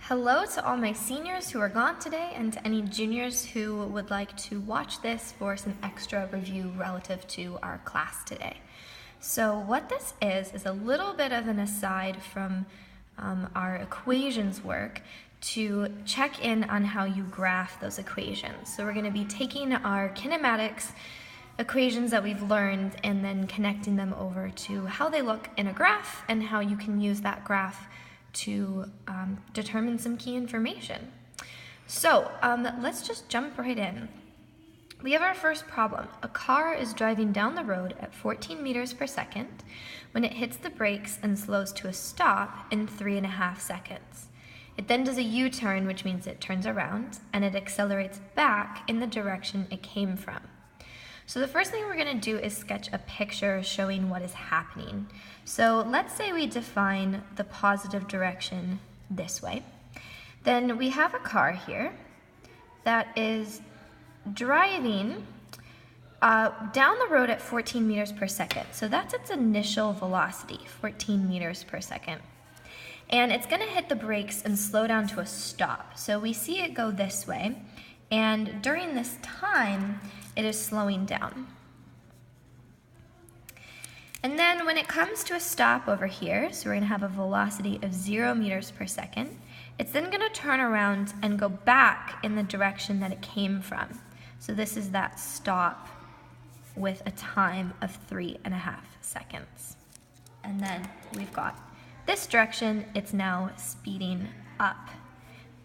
Hello to all my seniors who are gone today and to any juniors who would like to watch this for some extra review relative to our class today. So what this is a little bit of an aside from our equations work to check in on how you graph those equations. So we're going to be taking our kinematics equations that we've learned and then connecting them over to how they look in a graph and how you can use that graph to determine some key information. So let's just jump right in. We have our first problem. A car is driving down the road at 14 meters per second when it hits the brakes and slows to a stop in 3.5 seconds. It then does a U-turn, which means it turns around, and it accelerates back in the direction it came from. So the first thing we're going to do is sketch a picture showing what is happening. So let's say we define the positive direction this way. Then we have a car here that is driving down the road at 14 meters per second. So that's its initial velocity, 14 meters per second. And it's going to hit the brakes and slow down to a stop. So we see it go this way. And during this time, it is slowing down. And then when it comes to a stop over here, so we're going to have a velocity of 0 meters per second, it's then going to turn around and go back in the direction that it came from. So this is that stop with a time of 3.5 seconds. And then we've got this direction, it's now speeding up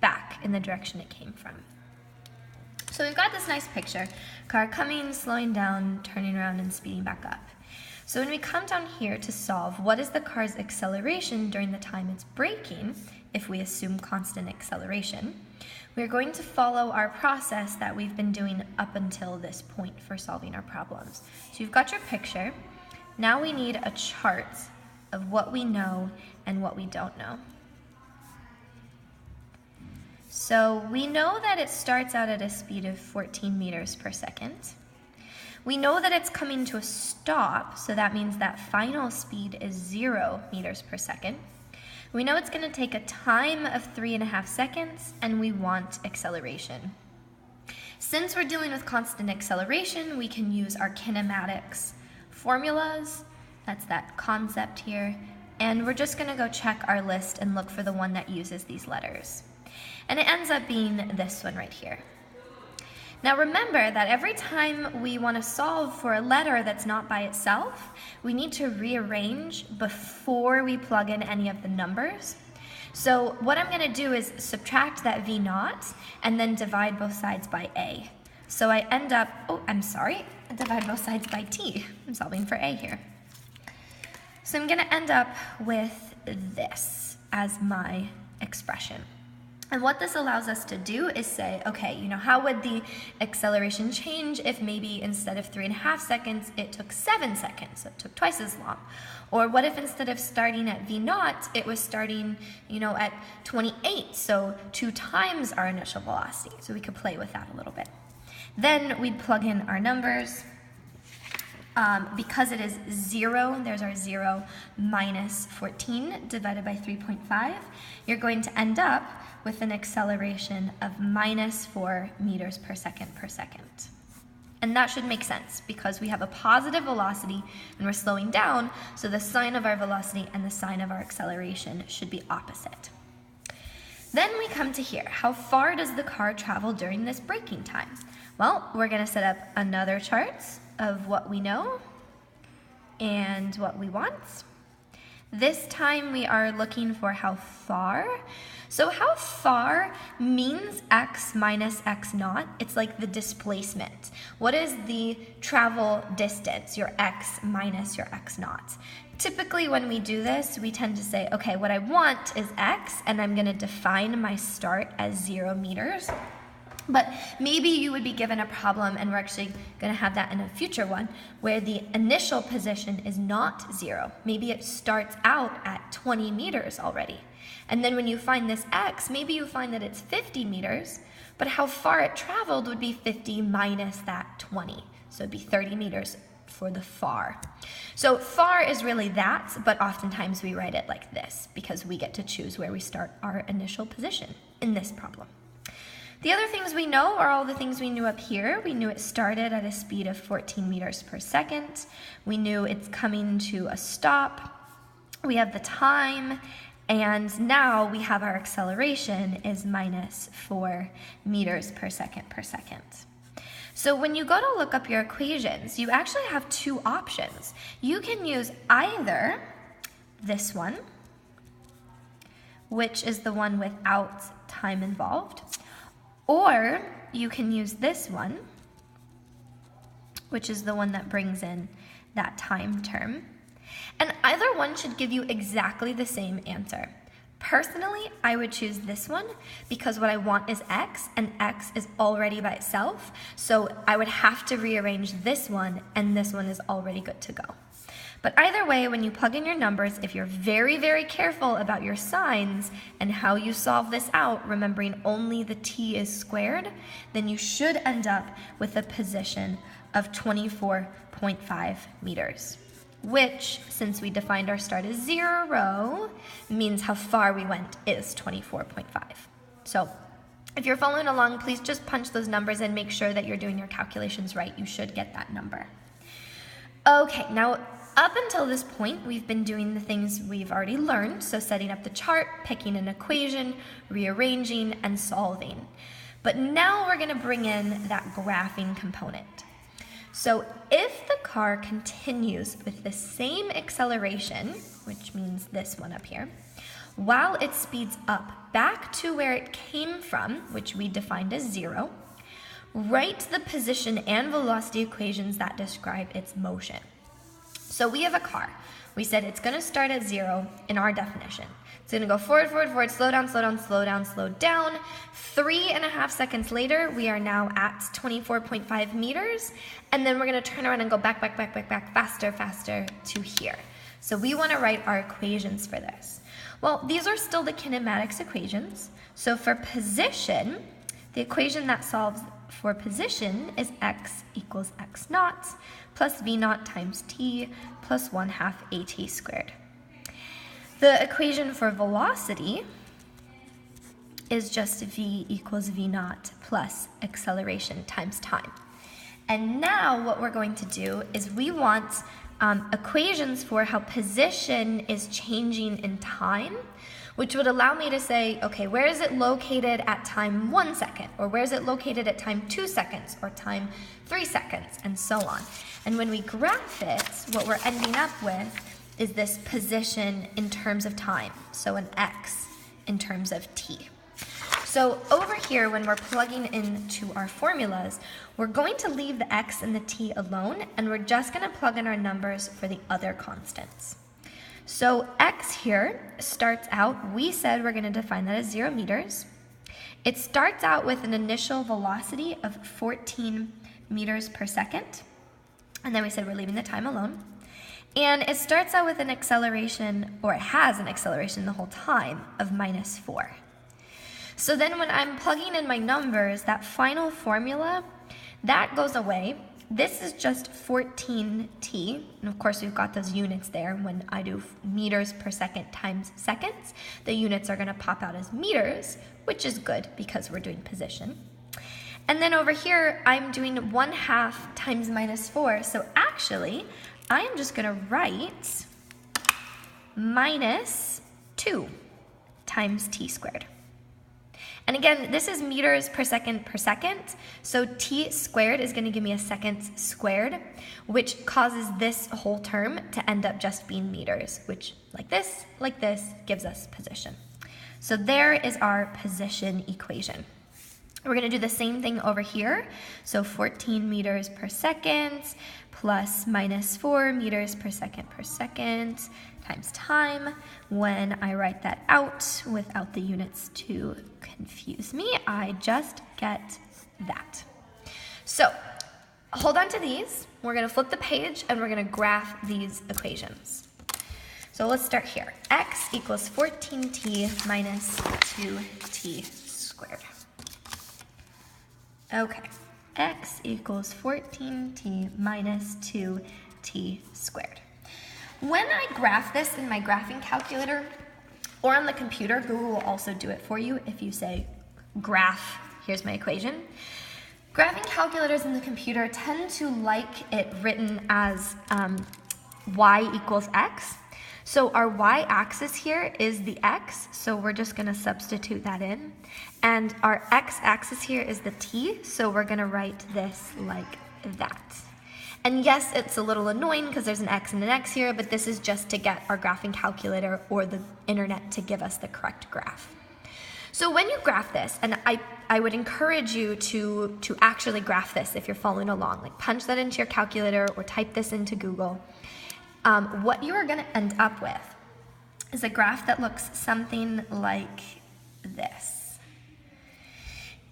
back in the direction it came from. So we've got this nice picture, car coming, slowing down, turning around, and speeding back up. So when we come down here to solve what is the car's acceleration during the time it's braking, if we assume constant acceleration, we're going to follow our process that we've been doing up until this point for solving our problems. So you've got your picture. Now we need a chart of what we know and what we don't know. So we know that it starts out at a speed of 14 meters per second. We know that it's coming to a stop, so that means that final speed is 0 meters per second. We know it's going to take a time of 3.5 seconds, and we want acceleration. Since we're dealing with constant acceleration, we can use our kinematics formulas. That's that concept here. And we're just going to go check our list and look for the one that uses these letters. And it ends up being this one right here. Now remember that every time we want to solve for a letter that's not by itself, we need to rearrange before we plug in any of the numbers. So what I'm going to do is subtract that V0 and then divide both sides by A. So I end up, divide both sides by T. I'm solving for A here. So I'm going to end up with this as my expression. And what this allows us to do is say, okay, how would the acceleration change if maybe instead of 3.5 seconds, it took 7 seconds, so it took twice as long? Or what if instead of starting at V0, it was starting, at 28, so 2 times our initial velocity? So we could play with that a little bit. Then we'd plug in our numbers. Because it is 0, there's our 0 minus 14 divided by 3.5, you're going to end up with an acceleration of minus 4 meters per second. And that should make sense because we have a positive velocity and we're slowing down, so the sign of our velocity and the sign of our acceleration should be opposite. Then we come to here. How far does the car travel during this braking time? Well, we're going to set up another chart of what we know and what we want. This time we are looking for how far. So how far means x minus x naught. It's like the displacement. What is the travel distance, your x minus your x naught? Typically when we do this, we tend to say, okay, what I want is x, and I'm going to define my start as 0 meters. But maybe you would be given a problem, and we're actually going to have that in a future one, where the initial position is not 0. Maybe it starts out at 20 meters already. And then when you find this x, maybe you find that it's 50 meters, but how far it traveled would be 50 minus that 20. So it'd be 30 meters for the far. So far is really that, but oftentimes we write it like this because we get to choose where we start our initial position in this problem. The other things we know are all the things we knew up here. We knew it started at a speed of 14 meters per second. We knew it's coming to a stop. We have the time, and now we have our acceleration is minus 4 meters per second. So when you go to look up your equations, you actually have two options. You can use either this one, which is the one without time involved, or you can use this one, which is the one that brings in that time term. And either one should give you exactly the same answer. Personally, I would choose this one because what I want is x, and x is already by itself. So I would have to rearrange this one, and this one is already good to go. But either way, when you plug in your numbers, if you're very, very careful about your signs and how you solve this out, remembering only the t is squared, then you should end up with a position of 24.5 meters, which, since we defined our start as 0, means how far we went is 24.5. So if you're following along, please just punch those numbers and make sure that you're doing your calculations right. You should get that number. Okay, now up until this point, we've been doing the things we've already learned, so setting up the chart, picking an equation, rearranging, and solving. But now we're going to bring in that graphing component. So if the car continues with the same acceleration, which means this one up here, while it speeds up back to where it came from, which we defined as 0, write the position and velocity equations that describe its motion. So we have a car. We said it's going to start at 0 in our definition. It's going to go forward, forward, forward, slow down, slow down, slow down, slow down. 3.5 seconds later, we are now at 24.5 meters. And then we're going to turn around and go back, back, back, back, back, faster, faster to here. So we want to write our equations for this. Well, these are still the kinematics equations. So for position, the equation that solves for position is x equals x naught plus v naught times t plus 1/2 at squared. The equation for velocity is just v equals v naught plus acceleration times time. And now what we're going to do is we want equations for how position is changing in time, which would allow me to say, okay, where is it located at time 1 second? Or where is it located at time 2 seconds? Or time 3 seconds? And so on. And when we graph it, what we're ending up with is this position in terms of time. So an x in terms of t. So over here, when we're plugging into our formulas, we're going to leave the x and the t alone, and we're just going to plug in our numbers for the other constants. So x here starts out, we said we're going to define that as 0 meters. It starts out with an initial velocity of 14 meters per second. And then we said we're leaving the time alone. And it starts out with an acceleration, or it has an acceleration the whole time, of -4. So then when I'm plugging in my numbers, that final formula, that goes away. This is just 14t, and of course we've got those units there. When I do meters per second times seconds, the units are going to pop out as meters, which is good because we're doing position. And then over here, I'm doing 1/2 times -4, so actually, I'm just going to write -2 times t squared. And again, this is meters per second, so t squared is going to give me a seconds squared, which causes this whole term to end up just being meters, which, like this, gives us position. So there is our position equation. We're going to do the same thing over here. So 14 meters per second plus -4 meters per second times time. When I write that out without the units to confuse me, I just get that. So hold on to these. We're going to flip the page and we're going to graph these equations. So let's start here. X equals 14t minus 2t squared. Okay, x equals 14t minus 2t squared. When I graph this in my graphing calculator or on the computer, Google will also do it for you if you say graph, here's my equation. Graphing calculators in the computer tend to like it written as y equals x. So our y-axis here is the x, so we're just going to substitute that in. And our x-axis here is the t, so we're going to write this like that. And yes, it's a little annoying because there's an x and an x here, but this is just to get our graphing calculator or the internet to give us the correct graph. So when you graph this, and I would encourage you to actually graph this if you're following along, like punch that into your calculator or type this into Google. What you are going to end up with is a graph that looks something like this.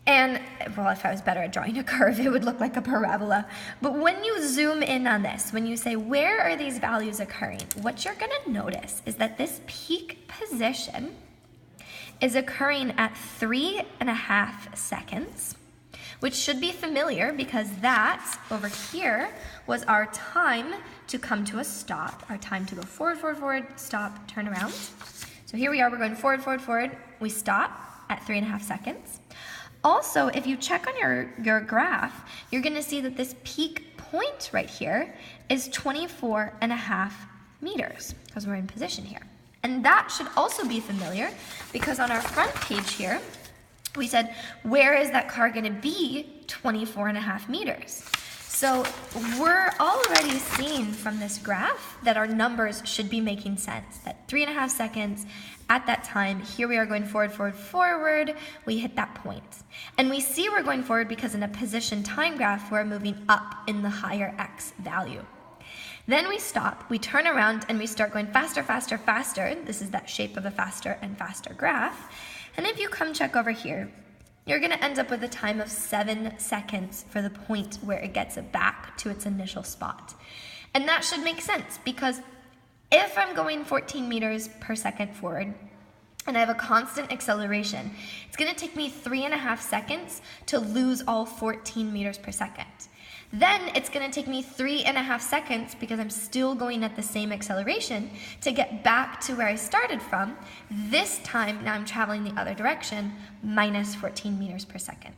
And, well, if I was better at drawing a curve, it would look like a parabola. But when you zoom in on this, when you say, where are these values occurring? What you're going to notice is that this peak position is occurring at 3.5 seconds, which should be familiar because that over here was our time to come to a stop, our time to go forward, forward, forward, stop, turn around. So here we are, we're going forward, forward, forward. We stop at 3.5 seconds. Also, if you check on your graph, you're gonna see that this peak point right here is 24.5 meters because we're in position here. And that should also be familiar because on our front page here, we said, where is that car gonna be 24.5 meters? So we're already seeing from this graph that our numbers should be making sense, that 3.5 seconds at that time, here we are going forward, forward, forward, we hit that point. And we see we're going forward because in a position time graph, we're moving up in the higher x value. Then we stop, we turn around, and we start going faster, faster, faster. This is that shape of a faster and faster graph. And if you come check over here, you're gonna end up with a time of 7 seconds for the point where it gets it back to its initial spot. And that should make sense because if I'm going 14 meters per second forward and I have a constant acceleration, it's gonna take me 3.5 seconds to lose all 14 meters per second. Then it's gonna take me 3.5 seconds because I'm still going at the same acceleration to get back to where I started from. This time, now I'm traveling the other direction, minus 14 meters per second.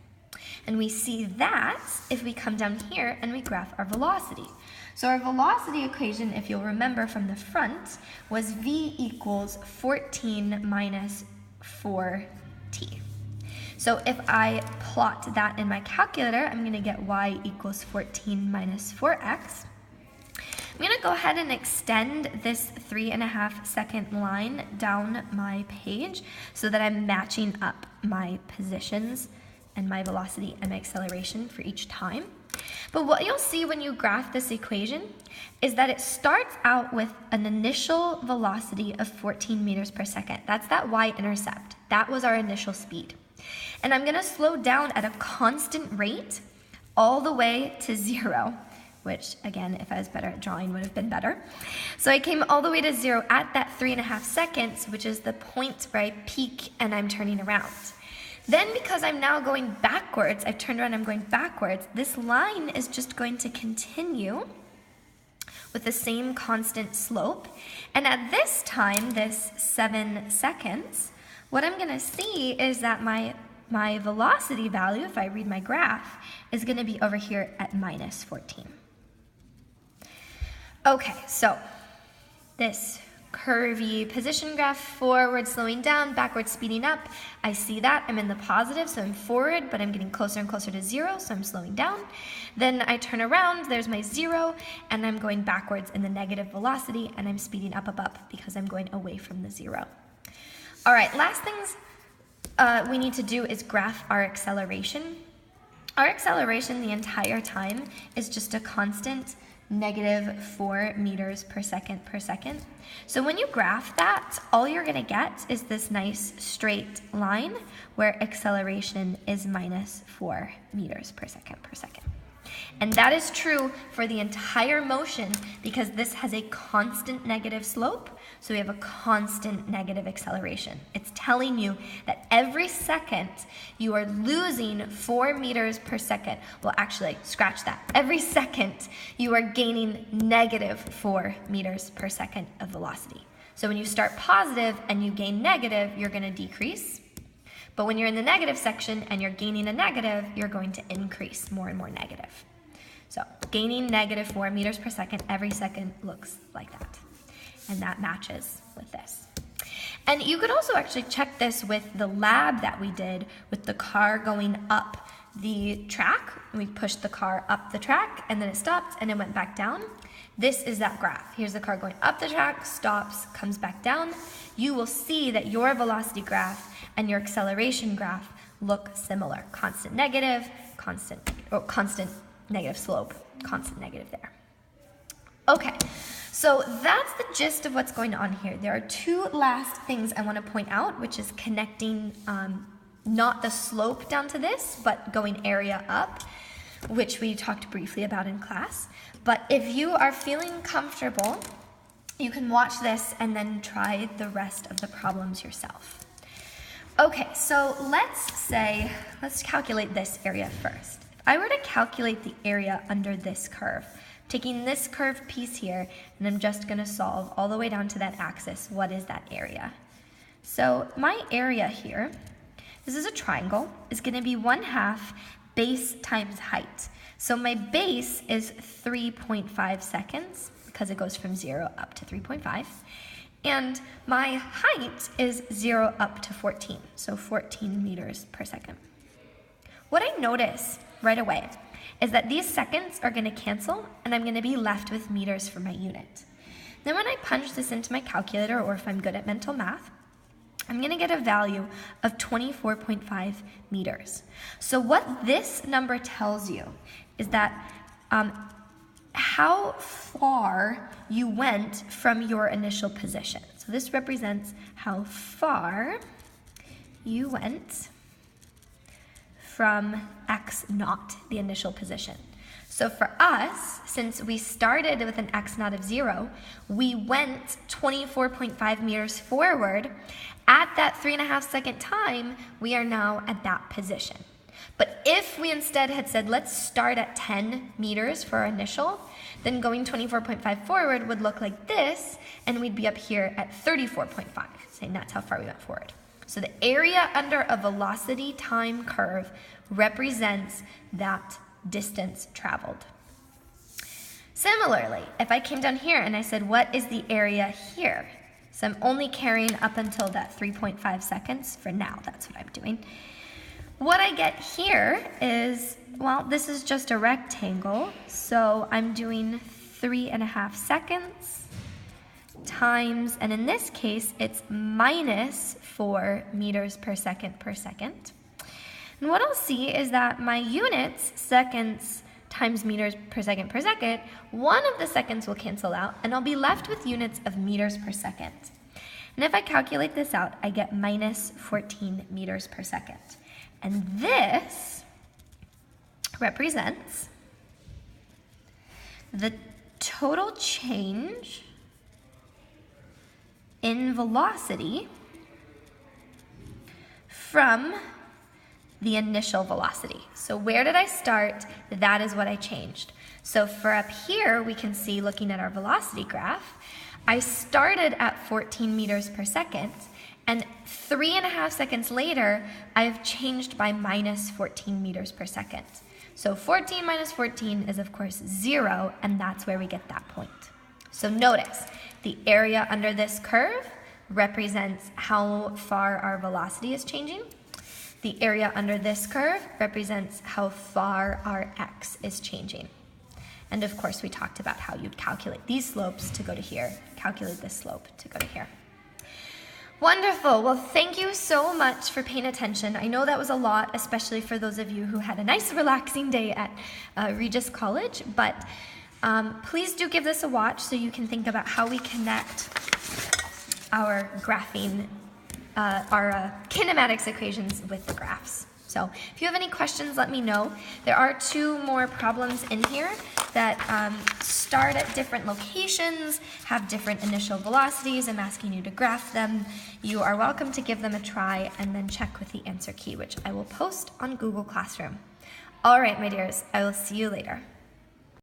And we see that if we come down here and we graph our velocity. So our velocity equation, if you'll remember from the front, was v equals 14 minus 4t. So if I plot that in my calculator, I'm gonna get y equals 14 minus 4x. I'm gonna go ahead and extend this 3.5 second line down my page so that I'm matching up my positions and my velocity and my acceleration for each time. But what you'll see when you graph this equation is that it starts out with an initial velocity of 14 meters per second. That's that y-intercept. That was our initial speed. And I'm gonna slow down at a constant rate all the way to 0, which again, if I was better at drawing, would have been better. So I came all the way to 0 at that 3.5 seconds, which is the point where I peak and I'm turning around. Then because I'm now going backwards, I've turned around, I'm going backwards, this line is just going to continue with the same constant slope. And at this time, this 7 seconds, what I'm gonna see is that my velocity value, if I read my graph, is gonna be over here at minus 14. Okay, so this curvy position graph, forward slowing down, backward speeding up. I see that, I'm in the positive, so I'm forward, but I'm getting closer and closer to 0, so I'm slowing down. Then I turn around, there's my 0, and I'm going backwards in the negative velocity, and I'm speeding up because I'm going away from the 0. All right, last things we need to do is graph our acceleration. Our acceleration the entire time is just a constant negative 4 meters per second per second. So when you graph that, all you're gonna get is this nice straight line where acceleration is minus 4 meters per second per second. And that is true for the entire motion because this has a constant negative slope, so we have a constant negative acceleration. It's telling you that every second you are losing 4 meters per second. Well, actually, scratch that. Every second you are gaining negative 4 meters per second of velocity. So when you start positive and you gain negative, you're going to decrease. But when you're in the negative section and you're gaining a negative, you're going to increase more and more negative. So gaining negative 4 meters per second every second looks like that. And that matches with this. And you could also actually check this with the lab that we did with the car going up the track. We pushed the car up the track and then it stopped and it went back down. This is that graph. Here's the car going up the track, stops, comes back down. You will see that your velocity graph and your acceleration graph look similar. Constant negative, constant negative slope, constant negative there. Okay, so that's the gist of what's going on here. There are 2 last things I want to point out, which is connecting not the slope down to this, but going area up, which we talked briefly about in class. But if you are feeling comfortable, you can watch this and then try the rest of the problems yourself. Okay, so let's calculate this area first. If I were to calculate the area under this curve, taking this curved piece here, and I'm just going to solve all the way down to that axis, what is that area? So my area here, this is a triangle, is going to be 1/2 base times height. So my base is 3.5 seconds, because it goes from 0 up to 3.5. And my height is 0 up to 14, so 14 meters per second. What I notice right away is that these seconds are going to cancel, and I'm going to be left with meters for my unit. Then when I punch this into my calculator, or if I'm good at mental math, I'm going to get a value of 24.5 meters. So what this number tells you is that how far you went from your initial position. So this represents how far you went from x naught, the initial position. So for us, since we started with an x naught of 0, we went 24.5 meters forward. At that 3.5 second time, we are now at that position. But if we instead had said, let's start at 10 meters for our initial, then going 24.5 forward would look like this, and we'd be up here at 34.5, saying that's how far we went forward. So the area under a velocity time curve represents that distance traveled. Similarly, if I came down here and I said, what is the area here? So I'm only carrying up until that 3.5 seconds for now. That's what I'm doing. What I get here is, well, this is just a rectangle. So I'm doing 3.5 seconds times, and in this case, it's minus 4 meters per second. And what I'll see is that my units, seconds times meters per second, one of the seconds will cancel out, and I'll be left with units of meters per second. And if I calculate this out, I get minus 14 meters per second. And this represents the total change in velocity from the initial velocity. So where did I start? That is what I changed. So for up here, we can see, looking at our velocity graph, I started at 14 meters per second, and 3.5 seconds later, I've changed by minus 14 meters per second. So 14 minus 14 is, of course, 0, and that's where we get that point. So notice, the area under this curve represents how far our velocity is changing. The area under this curve represents how far our x is changing. And of course, we talked about how you'd calculate these slopes to go to here, calculate this slope to go to here. Wonderful. Well, thank you so much for paying attention. I know that was a lot, especially for those of you who had a nice, relaxing day at Regis College, but please do give this a watch so you can think about how we connect our graphing, our kinematics equations with the graphs. So if you have any questions, let me know. There are 2 more problems in here that start at different locations, have different initial velocities. I'm asking you to graph them. You are welcome to give them a try and then check with the answer key, which I will post on Google Classroom. All right, my dears, I will see you later.